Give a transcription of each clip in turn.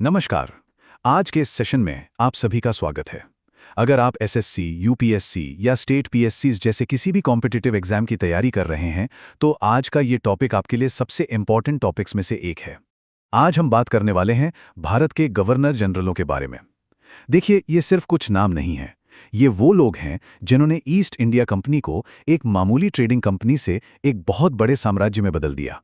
नमस्कार। आज के इस सेशन में आप सभी का स्वागत है। अगर आप एसएससी, यूपीएससी या स्टेट पीएससीज जैसे किसी भी कॉम्पिटिटिव एग्जाम की तैयारी कर रहे हैं, तो आज का ये टॉपिक आपके लिए सबसे इंपॉर्टेंट टॉपिक्स में से एक है। आज हम बात करने वाले हैं भारत के गवर्नर जनरलों के बारे में। देखिए, ये सिर्फ कुछ नाम नहीं है। ये वो लोग हैं जिन्होंने ईस्ट इंडिया कंपनी को एक मामूली ट्रेडिंग कंपनी से एक बहुत बड़े साम्राज्य में बदल दिया।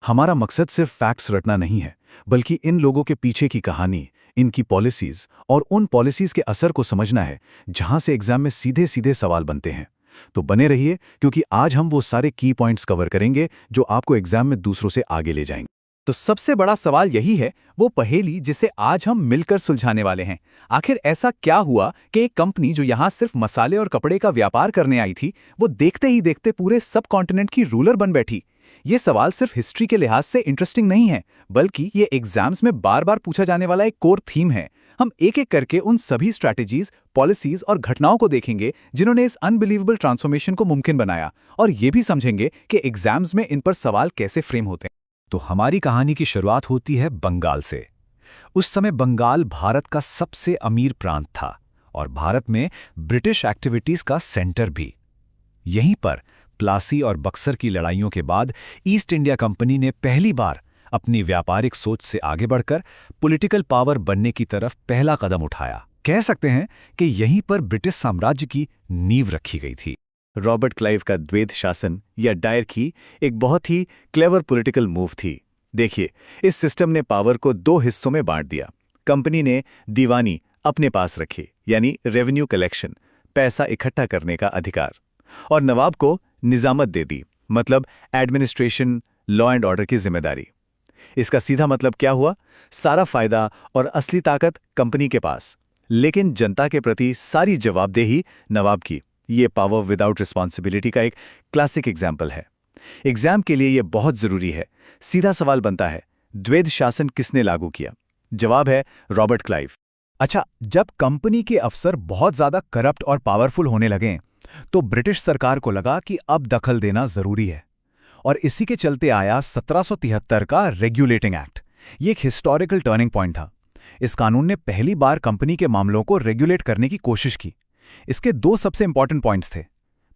हमारा मकसद सिर्फ फैक्ट्स रटना नहीं है, बल्कि इन लोगों के पीछे की कहानी, इनकी पॉलिसीज और उन पॉलिसीज के असर को समझना है, जहां से एग्जाम में सीधे सीधे सवाल बनते हैं। तो बने रहिए, क्योंकि आज हम वो सारे की पॉइंट्स कवर करेंगे जो आपको एग्जाम में दूसरों से आगे ले जाएंगे। तो सबसे बड़ा सवाल यही है, वो पहेली जिसे आज हम मिलकर सुलझाने वाले हैं। आखिर ऐसा क्या हुआ कि एक कंपनी जो यहाँ सिर्फ मसाले और कपड़े का व्यापार करने आई थी, वो देखते ही देखते पूरे सब कॉन्टिनेंट की रूलर बन बैठी। ये सवाल सिर्फ हिस्ट्री के लिहाज से इंटरेस्टिंग नहीं है, बल्कि ये एग्जाम्स में बार बार पूछा जाने वाला एक कोर थीम है। हम एक एक करके उन सभी स्ट्रैटेजीज, पॉलिसीज और घटनाओं को देखेंगे जिन्होंने इस अनबिलीवेबल ट्रांसफॉर्मेशन को मुमकिन बनाया, और ये भी समझेंगे कि एग्जाम्स में इन पर सवाल कैसे फ्रेम होते हैं। तो हमारी कहानी की शुरुआत होती है बंगाल से। उस समय बंगाल भारत का सबसे अमीर प्रांत था और भारत में ब्रिटिश एक्टिविटीज का सेंटर भी। यहीं पर प्लासी और बक्सर की लड़ाइयों के बाद ईस्ट इंडिया कंपनी ने पहली बार अपनी व्यापारिक सोच से आगे बढ़कर पॉलिटिकल पावर बनने की तरफ पहला कदम उठाया। कह सकते हैं कि यहीं पर ब्रिटिश साम्राज्य की नींव रखी गई थी। रॉबर्ट क्लाइव का द्वैध शासन या डायरकी एक बहुत ही क्लेवर पॉलिटिकल मूव थी। देखिए, इस सिस्टम ने पावर को दो हिस्सों में बांट दिया। कंपनी ने दीवानी अपने पास रखी, यानी रेवेन्यू कलेक्शन, पैसा इकट्ठा करने का अधिकार, और नवाब को निजामत दे दी, मतलब एडमिनिस्ट्रेशन, लॉ एंड ऑर्डर की जिम्मेदारी। इसका सीधा मतलब क्या हुआ? सारा फायदा और असली ताकत कंपनी के पास, लेकिन जनता के प्रति सारी जवाबदेही नवाब की। ये पावर विदाउट रिस्पॉन्सिबिलिटी का एक क्लासिक एग्जाम्पल है। एग्जाम के लिए यह बहुत जरूरी है। सीधा सवाल बनता है, द्वैध शासन किसने लागू किया? जवाब है रॉबर्ट क्लाइव। अच्छा, जब कंपनी के अफसर बहुत ज्यादा करप्ट और पावरफुल होने लगे, तो ब्रिटिश सरकार को लगा कि अब दखल देना जरूरी है, और इसी के चलते आया 1773 का रेगुलेटिंग एक्ट। ये एक हिस्टोरिकल टर्निंग पॉइंट था। इस कानून ने पहली बार कंपनी के मामलों को रेगुलेट करने की कोशिश की। इसके दो सबसे इंपॉर्टेंट पॉइंट्स थे।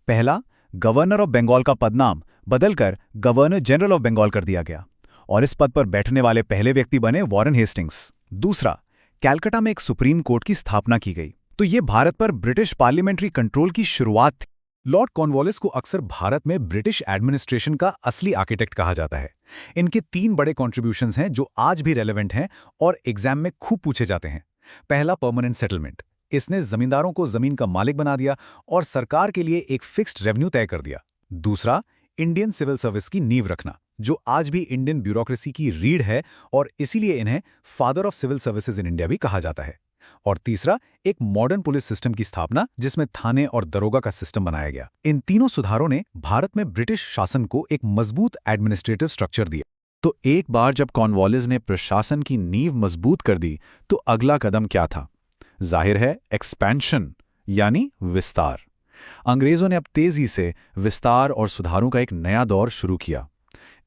पहला, गवर्नर ऑफ बंगाल का पदनाम बदलकर गवर्नर जनरल ऑफ बंगाल कर दिया गया, और इस पद पर बैठने वाले पहले व्यक्ति बने वॉरेन हेस्टिंग्स। दूसरा, कलकत्ता में एक सुप्रीम कोर्ट की स्थापना की गई। तो ये भारत पर ब्रिटिश पार्लियामेंट्री कंट्रोल की शुरुआत थी। लॉर्ड कॉर्नवालिस को अक्सर भारत में ब्रिटिश एडमिनिस्ट्रेशन का असली आर्किटेक्ट कहा जाता है। इनके तीन बड़े कॉन्ट्रीब्यूशंस हैं जो आज भी रेलेवेंट हैं और एग्जाम में खूब पूछे जाते हैं। पहला, परमानेंट सेटलमेंट। इसने जमींदारों को जमीन का मालिक बना दिया और सरकार के लिए एक फिक्स्ड रेवेन्यू तय कर दिया। दूसरा, इंडियन सिविल सर्विस की नींव रखना, जो आज भी इंडियन ब्यूरोक्रेसी की रीढ़ है, और इसीलिए इन्हें father of civil services in India भी कहा जाता है। और तीसरा, एक मॉडर्न पुलिस सिस्टम की स्थापना, जिसमें थाने और दरोगा का सिस्टम बनाया गया। इन तीनों सुधारों ने भारत में ब्रिटिश शासन को एक मजबूत एडमिनिस्ट्रेटिव स्ट्रक्चर दिया। तो एक बार जब कॉर्नवालिस ने प्रशासन की नींव मजबूत कर दी, तो अगला कदम क्या था? जाहिर है, एक्सपेंशन, यानी विस्तार। अंग्रेजों ने अब तेजी से विस्तार और सुधारों का एक नया दौर शुरू किया।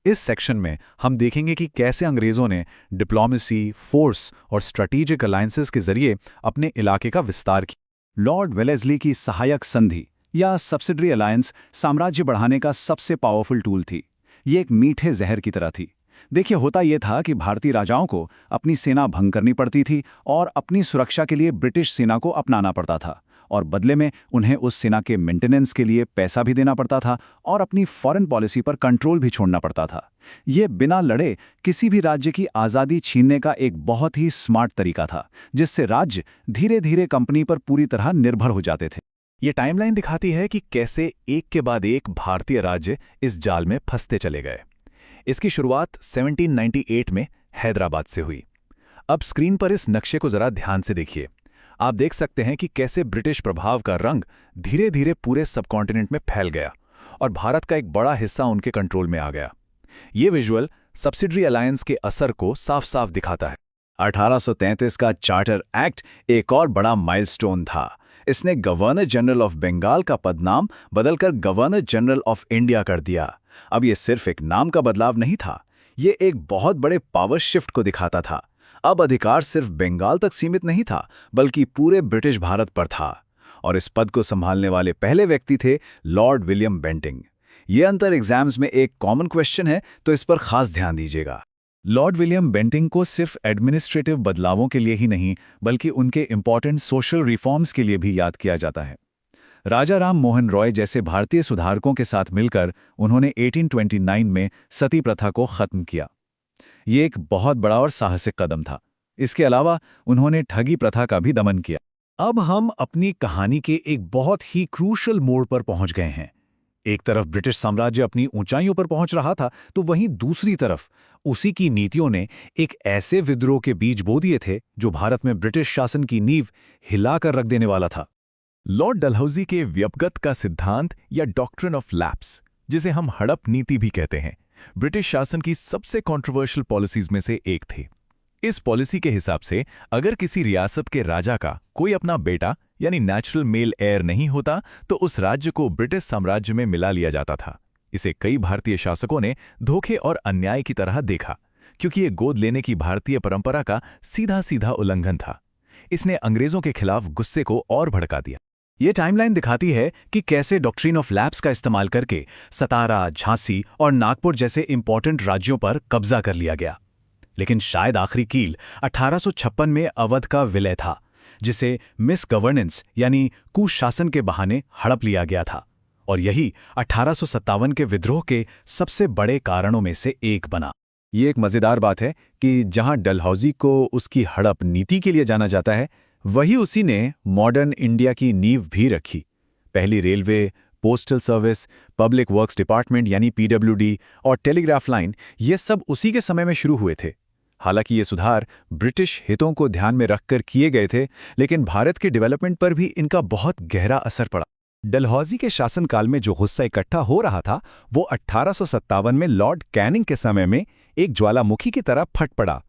इस सेक्शन में हम देखेंगे कि कैसे अंग्रेजों ने डिप्लोमेसी, फोर्स और स्ट्रेटेजिक अलायंसेस के जरिए अपने इलाके का विस्तार किया। लॉर्ड वेलेस्ली की सहायक संधि या सब्सिडरी अलायंस साम्राज्य बढ़ाने का सबसे पावरफुल टूल थी। ये एक मीठे जहर की तरह थी। देखिए, होता यह था कि भारतीय राजाओं को अपनी सेना भंग करनी पड़ती थी और अपनी सुरक्षा के लिए ब्रिटिश सेना को अपनाना पड़ता था, और बदले में उन्हें उस सेना के मेंटेनेंस के लिए पैसा भी देना पड़ता था और अपनी फॉरेन पॉलिसी पर कंट्रोल भी छोड़ना पड़ता था। ये बिना लड़े किसी भी राज्य की आज़ादी छीनने का एक बहुत ही स्मार्ट तरीका था, जिससे राज्य धीरे धीरे कंपनी पर पूरी तरह निर्भर हो जाते थे। ये टाइमलाइन दिखाती है कि कैसे एक के बाद एक भारतीय राज्य इस जाल में फंसते चले गए। इसकी शुरुआत 1798 में हैदराबाद से हुई। अब स्क्रीन पर इस नक्शे को जरा ध्यान से देखिए। आप देख सकते हैं कि कैसे ब्रिटिश प्रभाव का रंग धीरे धीरे पूरे सबकॉन्टिनेंट में फैल गया और भारत का एक बड़ा हिस्सा उनके कंट्रोल में आ गया। ये विजुअल सब्सिडरी अलायंस के असर को साफ साफ दिखाता है। 1833 का चार्टर एक्ट एक और बड़ा माइलस्टोन था। इसने गवर्नर जनरल ऑफ बंगाल का पदनाम बदलकर गवर्नर जनरल ऑफ इंडिया कर दिया। अब ये सिर्फ एक नाम का बदलाव नहीं था, ये एक बहुत बड़े पावर शिफ्ट को दिखाता था। अब अधिकार सिर्फ बंगाल तक सीमित नहीं था, बल्कि पूरे ब्रिटिश भारत पर था। और इस पद को संभालने वाले पहले व्यक्ति थे लॉर्ड विलियम बेंटिंग। ये अंतर एग्जाम्स में एक कॉमन क्वेश्चन है, तो इस पर खास ध्यान दीजिएगा। लॉर्ड विलियम बेंटिंग को सिर्फ एडमिनिस्ट्रेटिव बदलावों के लिए ही नहीं, बल्कि उनके इंपॉर्टेंट सोशल रिफॉर्म्स के लिए भी याद किया जाता है। राजा राम मोहन रॉय जैसे भारतीय सुधारकों के साथ मिलकर उन्होंने 1829 में सती प्रथा को खत्म किया। ये एक बहुत बड़ा और साहसिक कदम था। इसके अलावा उन्होंने ठगी प्रथा का भी दमन किया। अब हम अपनी कहानी के एक बहुत ही क्रूशल मोड़ पर पहुंच गए हैं। एक तरफ ब्रिटिश साम्राज्य अपनी ऊंचाइयों पर पहुंच रहा था, तो वहीं दूसरी तरफ उसी की नीतियों ने एक ऐसे विद्रोह के बीज बो दिए थे जो भारत में ब्रिटिश शासन की नींव हिलाकर रख देने वाला था। लॉर्ड डलहौजी के व्यपगत का सिद्धांत या डॉक्ट्रिन ऑफ लैप्स, जिसे हम हड़प नीति भी कहते हैं, ब्रिटिश शासन की सबसे कंट्रोवर्शियल पॉलिसीज में से एक थी। इस पॉलिसी के हिसाब से अगर किसी रियासत के राजा का कोई अपना बेटा यानी नेचुरल मेल एयर नहीं होता, तो उस राज्य को ब्रिटिश साम्राज्य में मिला लिया जाता था। इसे कई भारतीय शासकों ने धोखे और अन्याय की तरह देखा, क्योंकि ये गोद लेने की भारतीय परंपरा का सीधा सीधा उल्लंघन था। इसने अंग्रेजों के खिलाफ गुस्से को और भड़का दिया। ये टाइमलाइन दिखाती है कि कैसे डॉक्ट्रिन ऑफ लैप्स का इस्तेमाल करके सतारा, झांसी और नागपुर जैसे इंपॉर्टेंट राज्यों पर कब्जा कर लिया गया। लेकिन शायद आखिरी कील 1856 में अवध का विलय था, जिसे मिस गवर्नेंस यानी कुशासन के बहाने हड़प लिया गया था, और यही 1857 के विद्रोह के सबसे बड़े कारणों में से एक बना। ये एक मज़ेदार बात है कि जहां डलहौजी को उसकी हड़प नीति के लिए जाना जाता है, वही उसी ने मॉडर्न इंडिया की नींव भी रखी। पहली railway, postal service, public works department यानी पीडब्ल्यूडी और टेलीग्राफ लाइन, ये सब उसी के समय में शुरू हुए थे। हालांकि ये सुधार ब्रिटिश हितों को ध्यान में रखकर किए गए थे, लेकिन भारत के डेवलपमेंट पर भी इनका बहुत गहरा असर पड़ा। डलहौजी के शासनकाल में जो गुस्सा इकट्ठा हो रहा था, वो 1857 में लॉर्ड कैनिंग के समय में एक ज्वालामुखी की तरह फट पड़ा।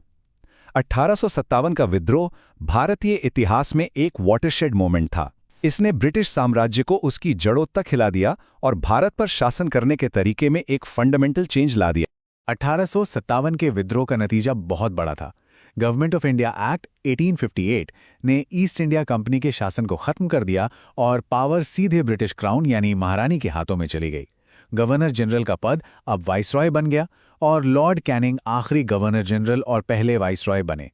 1857 का विद्रोह भारतीय इतिहास में एक वाटरशेड मोमेंट था। इसने ब्रिटिश साम्राज्य को उसकी जड़ों तक हिला दिया और भारत पर शासन करने के तरीके में एक फंडामेंटल चेंज ला दिया। 1857 के विद्रोह का नतीजा बहुत बड़ा था। गवर्नमेंट ऑफ इंडिया एक्ट 1858 ने ईस्ट इंडिया कंपनी के शासन को खत्म कर दिया और पावर सीधे ब्रिटिश क्राउन यानी महारानी के हाथों में चली गई। गवर्नर जनरल का पद अब वाइसरॉय बन गया और लॉर्ड कैनिंग आखिरी गवर्नर जनरल और पहले वाइसरॉय बने।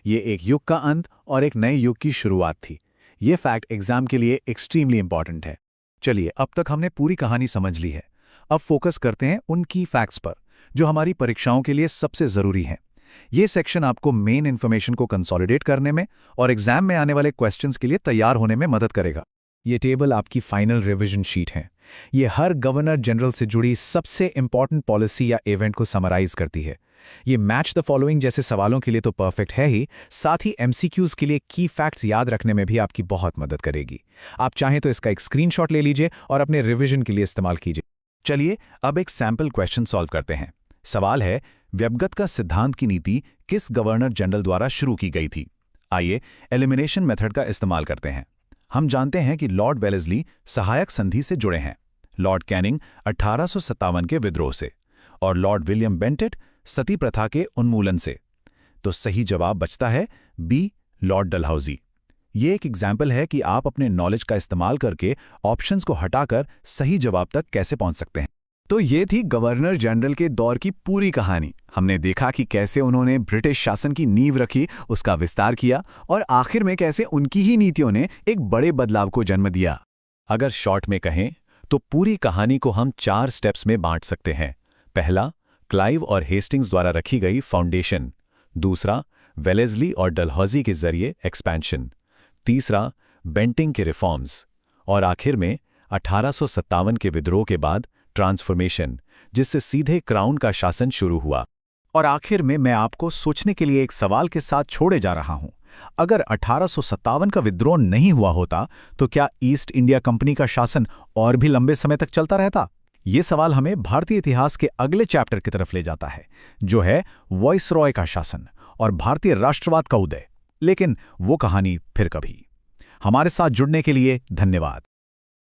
ये एक युग का अंत और एक नए युग की शुरुआत थी। ये फैक्ट एग्जाम के लिए एक्सट्रीमली इंपॉर्टेंट है। चलिए, अब तक हमने पूरी कहानी समझ ली है। अब फोकस करते हैं उन की फैक्ट्स पर, जो हमारी परीक्षाओं के लिए सबसे ज़रूरी हैं। ये सेक्शन आपको मेन इन्फॉर्मेशन को कंसोलिडेट करने में और एग्जाम में आने वाले क्वेश्चंस के लिए तैयार होने में मदद करेगा। ये टेबल आपकी फाइनल रिवीजन शीट है। ये हर गवर्नर जनरल से जुड़ी सबसे इंपॉर्टेंट पॉलिसी या इवेंट को समराइज करती है। ये मैच द फॉलोइंग जैसे सवालों के लिए तो परफेक्ट है ही, साथ ही एमसीक्यूज के लिए की फैक्ट्स याद रखने में भी आपकी बहुत मदद करेगी। आप चाहें तो इसका एक स्क्रीनशॉट ले लीजिए और अपने रिवीजन के लिए इस्तेमाल कीजिए। चलिए अब एक सैंपल क्वेश्चन सॉल्व करते हैं। सवाल है, व्यपगत का सिद्धांत की नीति किस गवर्नर जनरल द्वारा शुरू की गई थी? आइए एलिमिनेशन मेथड का इस्तेमाल करते हैं। हम जानते हैं कि लॉर्ड वेलेस्ली सहायक संधि से जुड़े हैं, लॉर्ड कैनिंग 1857 के विद्रोह से और लॉर्ड विलियम बेंटिट सती प्रथा के उन्मूलन से। तो सही जवाब बचता है बी, लॉर्ड डलहौजी। ये एक एग्जाम्पल है कि आप अपने नॉलेज का इस्तेमाल करके ऑप्शंस को हटाकर सही जवाब तक कैसे पहुंच सकते हैं। तो ये थी गवर्नर जनरल के दौर की पूरी कहानी। हमने देखा कि कैसे उन्होंने ब्रिटिश शासन की नींव रखी, उसका विस्तार किया और आखिर में कैसे उनकी ही नीतियों ने एक बड़े बदलाव को जन्म दिया। अगर शॉर्ट में कहें तो पूरी कहानी को हम 4 स्टेप्स में बांट सकते हैं। पहला, क्लाइव और हेस्टिंग्स द्वारा रखी गई फाउंडेशन। दूसरा, वेलेस्ली और डलहौजी के जरिए एक्सपेंशन। तीसरा, बेंटिंग के रिफॉर्म्स। और आखिर में 1857 के विद्रोह के बाद ट्रांसफॉर्मेशन, जिससे सीधे क्राउन का शासन शुरू हुआ। और आखिर में मैं आपको सोचने के लिए एक सवाल के साथ छोड़े जा रहा हूं। अगर 1857 का विद्रोह नहीं हुआ होता, तो क्या ईस्ट इंडिया कंपनी का शासन और भी लंबे समय तक चलता रहता? ये सवाल हमें भारतीय इतिहास के अगले चैप्टर की तरफ ले जाता है, जो है वाइसरॉय का शासन और भारतीय राष्ट्रवाद का उदय। लेकिन वो कहानी फिर कभी। हमारे साथ जुड़ने के लिए धन्यवाद।